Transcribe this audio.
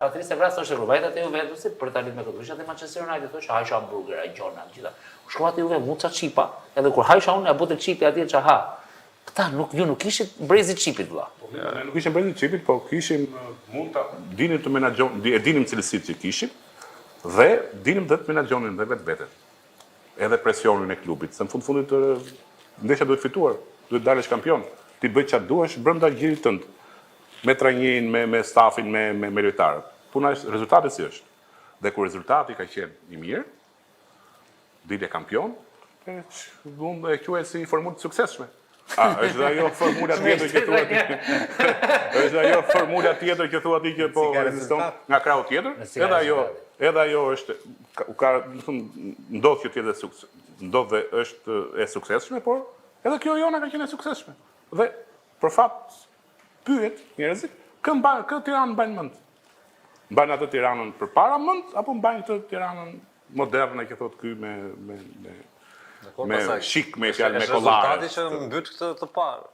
Patrice Evra thoshte kur vajta te Juventusi për ta lidhur me këtë. Isha te Manchester United thoshte hajsha hamburger, ai gjona gjitha. Shkova te Juve muca çipa, edhe kur hajsha unë apo te çipi atje çaha. Këta ju nuk kishit brezit çipit vëlla. Ne nuk ishim brezit çipit, po kishim mund ta dinim të menaxhon, e dinim cilësitë që kishim dhe dinim të menaxhonin dhe vetvete. Edhe presionin e klubit, se në fundit ndeshja duhet fituar, duhet dalësh kampion. Ti bëj çfarë duash brenda gjirit tënd. Me trajnerin, me stafin, me lojtarët. Puna është rezultati si është. Dhe kur rezultati ka qenë i mirë, dilje kampion, unë e quaj si formulë të suksesshme. Është dhe ajo formula tjetër që thua ti. Është ajo formula tjetër që thua ti që po ekziston nga krahu tjetër. Edhe ajo është ndodh që të jetë ndodh dhe është e suksesshme, por edhe kjo jona ka qenë e suksesshme. Dhe për fat pyet njerëzit, kë Tiranë mbajnë mend? Mbajnë atë Tiranën përpara mend apo mbajnë këtë Tiranën moderne që thotë ky me shik, me fjalë, me kollare? Rezultati që mbyt këtë të parë.